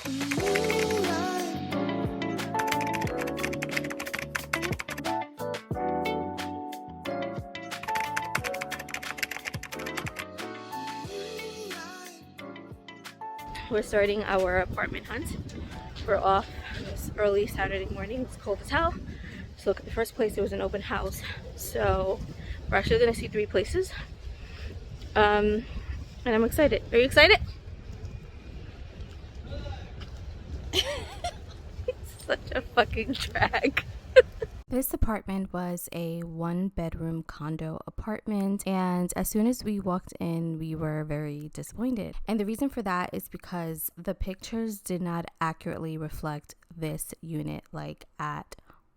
We're starting our apartment hunt. We're off this early Saturday morning. It's cold as hell. So look, at the first place there was an open house. So we're actually gonna see 3 places. And I'm excited. Are you excited? Such a fucking drag. This apartment was a 1-bedroom condo apartment, and as soon as we walked in, we were very disappointed. And the reason for that is because the pictures did not accurately reflect this unit, like at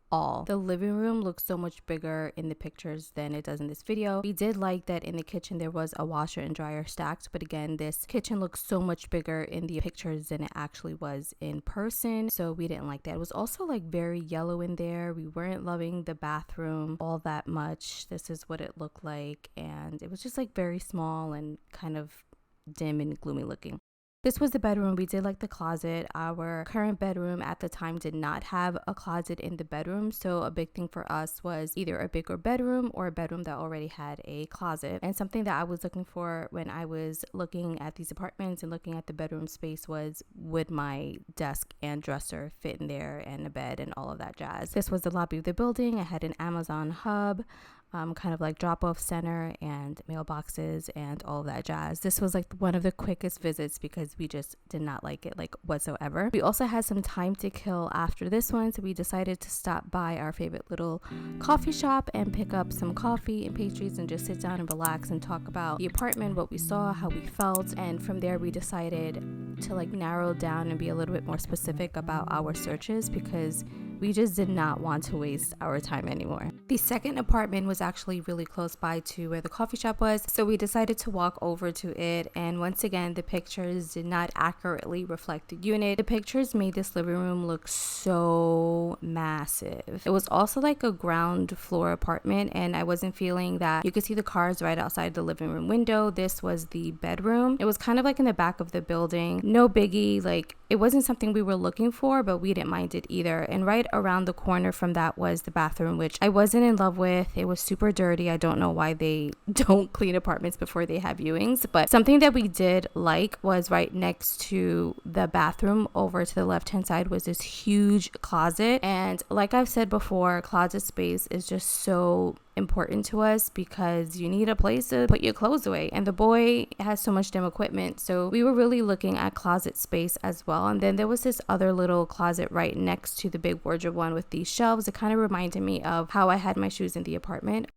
all. The living room looks so much bigger in the pictures than it does in this video. We did like that in the kitchen there was a washer and dryer stacked, but again, this kitchen looks so much bigger in the pictures than it actually was in person, so we didn't like that. It was also like very yellow in there. We weren't loving the bathroom all that much. This is what it looked like, and it was just like very small and kind of dim and gloomy looking. This was the bedroom. We did like the closet. Our current bedroom at the time did not have a closet in the bedroom, so a big thing for us was either a bigger bedroom or a bedroom that already had a closet. And something that I was looking for when I was looking at these apartments and looking at the bedroom space was, would my desk and dresser fit in there, and a bed and all of that jazz. This was the lobby of the building. I had an Amazon hub, kind of like drop-off center and mailboxes and all of that jazz. This was like one of the quickest visits because we just did not like it like whatsoever. We also had some time to kill after this one, so we decided to stop by our favorite little coffee shop and pick up some coffee and pastries and just sit down and relax and talk about the apartment, what we saw, how we felt. And from there we decided to like narrow down and be a little bit more specific about our searches because we just did not want to waste our time anymore. The second apartment was actually really close by to where the coffee shop was, so we decided to walk over to it, and once again the pictures did not accurately reflect the unit. The pictures made this living room look so massive. It was also like a ground floor apartment, and I wasn't feeling that. You could see the cars right outside the living room window. This was the bedroom. It was kind of like in the back of the building. No biggie, like it wasn't something we were looking for, but we didn't mind it either. And right around the corner from that was the bathroom, which I wasn't in love with. It was super dirty. I don't know why they don't clean apartments before they have viewings, but something that we did like was right next to the bathroom over to the left hand side was this huge closet. And like I've said before, closet space is just so important to us because you need a place to put your clothes away, and the boy has so much damn equipment, so we were really looking at closet space as well. And then there was this other little closet right next to the big wardrobe one with these shelves. It kind of reminded me of how I had my shoes in the apartment.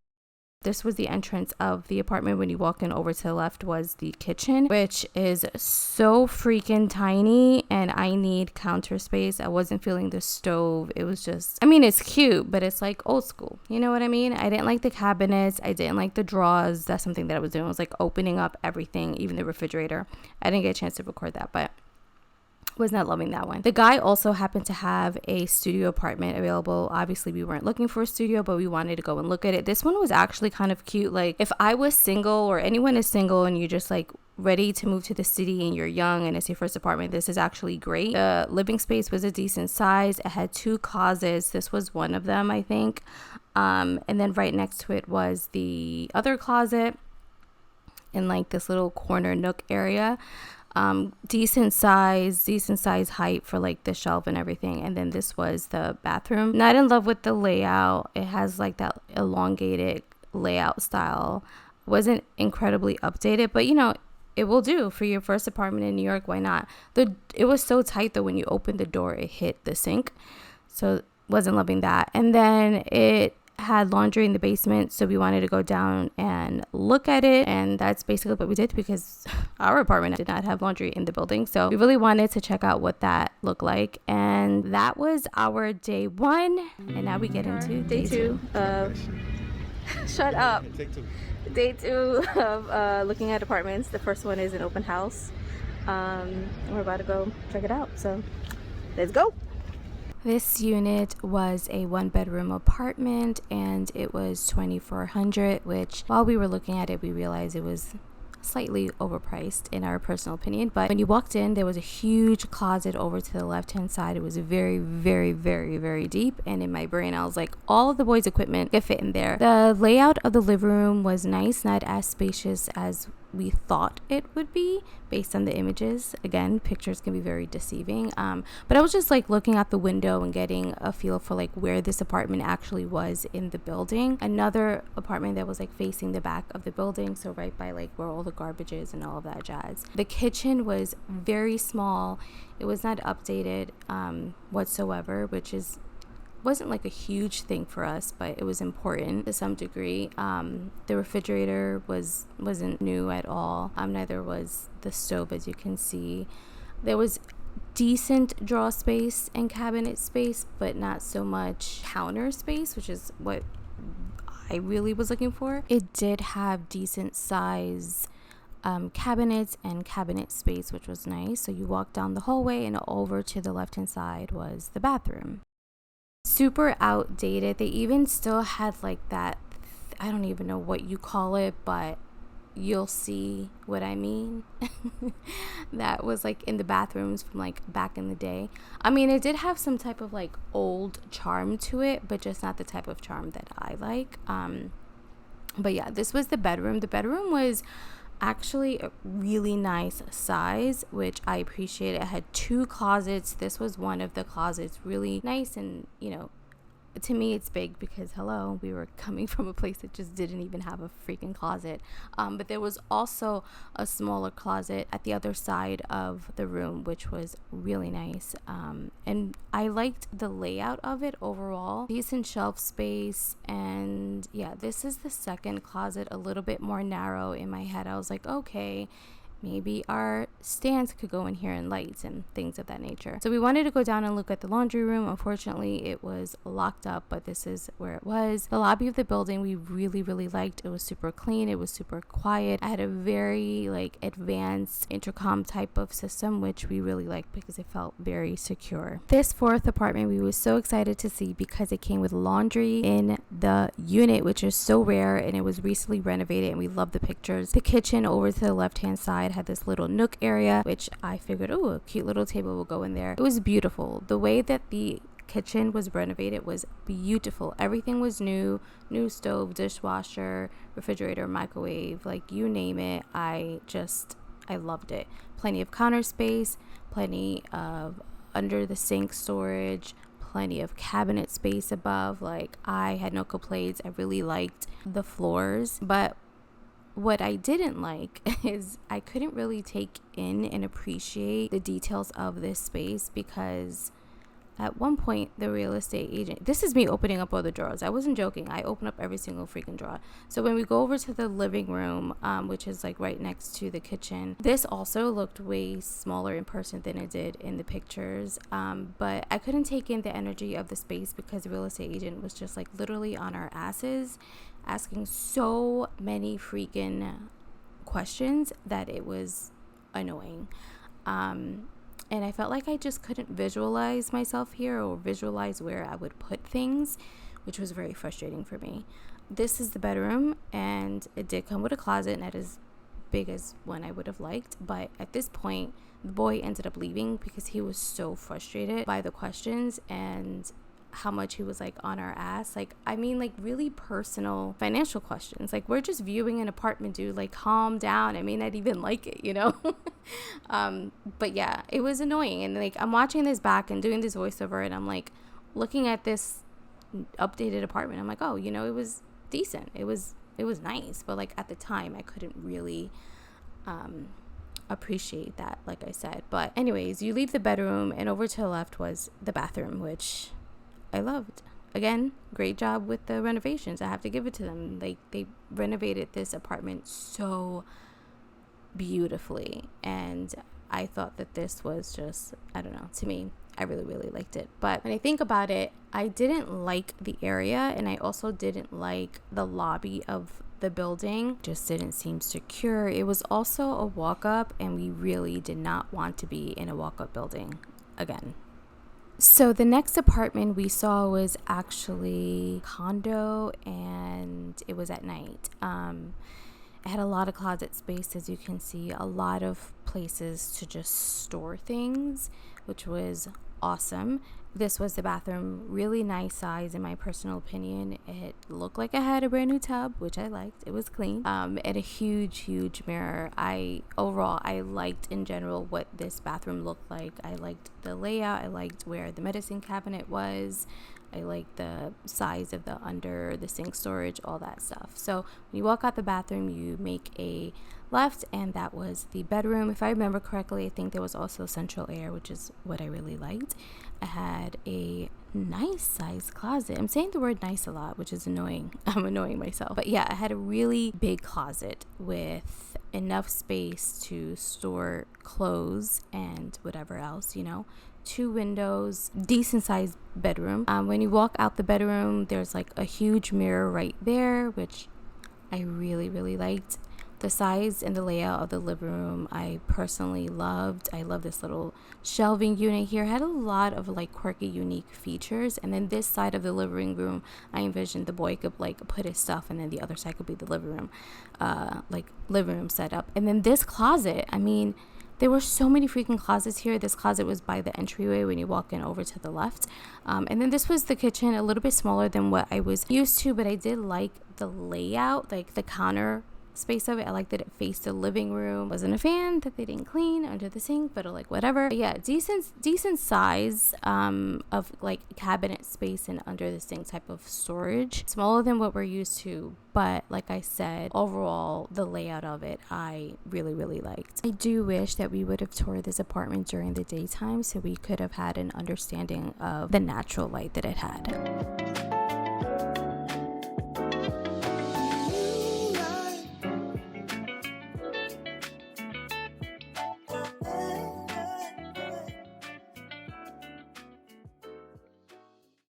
This was the entrance of the apartment. When you walk in, over to the left was the kitchen, which is so freaking tiny, and I need counter space. I wasn't feeling the stove. It was just, I mean, it's cute, but it's like old school. You know what I mean? I didn't like the cabinets. I didn't like the drawers. That's something that I was doing. I was like opening up everything, even the refrigerator. I didn't get a chance to record that, but was not loving that one. The guy also happened to have a studio apartment available. Obviously we weren't looking for a studio, but we wanted to go and look at it. This one was actually kind of cute. Like if I was single, or anyone is single, and you're just like ready to move to the city and you're young and it's your first apartment, this is actually great. The living space was a decent size. It had 2 closets. This was one of them, I think. And then right next to it was the other closet in like this little corner nook area. Decent size height for like the shelf and everything. And then this was the bathroom. Not in love with the layout. It has like that elongated layout style. Wasn't incredibly updated, but you know, it will do for your first apartment in New York. Why not? It was so tight that when you opened the door it hit the sink, so wasn't loving that. And then it had laundry in the basement, so we wanted to go down and look at it, and that's basically what we did because our apartment did not have laundry in the building, so we really wanted to check out what that looked like. And that was our day 1, and now we get into day 2 of shut up day 2 of looking at apartments. The first one is an open house, and we're about to go check it out, so let's go. This unit was a 1-bedroom apartment, and it was $2,400, which while we were looking at it, we realized it was slightly overpriced in our personal opinion. But when you walked in, there was a huge closet over to the left hand side. It was very, very, very, very deep, and in my brain I was like, all of the boys' equipment could fit in there. The layout of the living room was nice, not as spacious as we thought it would be based on the images. Again, pictures can be very deceiving, but I was just like looking out the window and getting a feel for like where this apartment actually was in the building. Another apartment that was like facing the back of the building, so right by like where all the garbage is and all of that jazz. The kitchen was very small. It was not updated whatsoever, which wasn't like a huge thing for us, but it was important to some degree. The refrigerator wasn't new at all. Neither was the stove, as you can see. There was decent drawer space and cabinet space, but not so much counter space, which is what I really was looking for. It did have decent size cabinets and cabinet space, which was nice. So you walk down the hallway and over to the left hand side was the bathroom. Super outdated. They even still had like that, I don't even know what you call it, but you'll see what I mean. That was like in the bathrooms from like back in the day. I mean, it did have some type of like old charm to it, but just not the type of charm that I like. But yeah, this was the bedroom. The bedroom was actually a really nice size, which I appreciated. It had 2 closets. This was one of the closets, really nice, and to me it's big because hello, we were coming from a place that just didn't even have a freaking closet. But there was also a smaller closet at the other side of the room, which was really nice. And I liked the layout of it overall. Decent shelf space, and yeah, this is the second closet, a little bit more narrow. In my head I was like, okay, maybe our stands could go in here and lights and things of that nature. So we wanted to go down and look at the laundry room. Unfortunately, it was locked up, but this is where it was. The lobby of the building we really, really liked. It was super clean. It was super quiet. I had a very like advanced intercom type of system, which we really liked because it felt very secure. This 4th apartment we were so excited to see because it came with laundry in the unit, which is so rare, and it was recently renovated and we love the pictures. The kitchen over to the left hand side had this little nook area, which I figured, oh, a cute little table will go in there. It was beautiful. The way that the kitchen was renovated was beautiful. Everything was new stove, dishwasher, refrigerator, microwave, like you name it. I loved it. Plenty of counter space, plenty of under the sink storage, plenty of cabinet space above. Like, I had no complaints. I really liked the floors, but what I didn't like is I couldn't really take in and appreciate the details of this space because at one point the real estate agent, this is me opening up all the drawers, I wasn't joking, I opened up every single freaking drawer. So when we go over to the living room, which is like right next to the kitchen, this also looked way smaller in person than it did in the pictures, but I couldn't take in the energy of the space because the real estate agent was just like literally on our asses, asking so many freaking questions that it was annoying. And I felt like I just couldn't visualize myself here or visualize where I would put things, which was very frustrating for me. This is the bedroom, and it did come with a closet, not as big as one I would have liked, but at this point the boy ended up leaving because he was so frustrated by the questions and how much he was like on our ass. Like, I mean, like really personal financial questions. Like, we're just viewing an apartment, dude. Like, calm down. I may not even like it, but yeah, it was annoying. And like, I'm watching this back and doing this voiceover, and I'm like looking at this updated apartment. I'm like, oh, it was decent. It was nice, but like at the time I couldn't really appreciate that, like I said. But anyways, you leave the bedroom and over to the left was the bathroom, which I loved. Again, great job with the renovations. I have to give it to them. Like, they renovated this apartment so beautifully, and I thought that this was just, I don't know, to me, I really, really liked it. But when I think about it, I didn't like the area, and I also didn't like the lobby of the building. Just didn't seem secure. It was also a walk-up, and we really did not want to be in a walk-up building again. So the next apartment we saw was actually Condo, and it was at night. It had a lot of closet space, as you can see, a lot of places to just store things, which was awesome. This was the bathroom, really nice size in my personal opinion. It looked like it had a brand new tub, which I liked. It was clean, and a huge mirror. I liked in general what this bathroom looked like. I liked the layout. I liked where the medicine cabinet was. I like the size of the under the sink storage, all that stuff. So when you walk out the bathroom, you make a left, and that was the bedroom. If I remember correctly, I think there was also central air, which is what I really liked. I had a nice size closet. I'm saying the word nice a lot, which is annoying. I'm annoying myself. But yeah, I had a really big closet with enough space to store clothes and whatever else, 2 windows, decent sized bedroom. When you walk out the bedroom, there's like a huge mirror right there, which I really liked. The size and the layout of the living room I personally loved. I love this little shelving unit here. It had a lot of like quirky, unique features. And then this side of the living room, I envisioned the boy could like put his stuff, and then the other side could be the living room, living room setup. And then this closet, I mean, there were so many freaking closets here. This closet was by the entryway when you walk in over to the left. And then this was the kitchen, a little bit smaller than what I was used to, but I did like the layout, like the counter space of it. I liked that it faced the living room. Wasn't a fan that they didn't clean under the sink, but like whatever. But yeah, decent size of like cabinet space and under the sink type of storage. Smaller than what we're used to, but like I said, overall the layout of it I really liked. I do wish that we would have toured this apartment during the daytime so we could have had an understanding of the natural light that it had.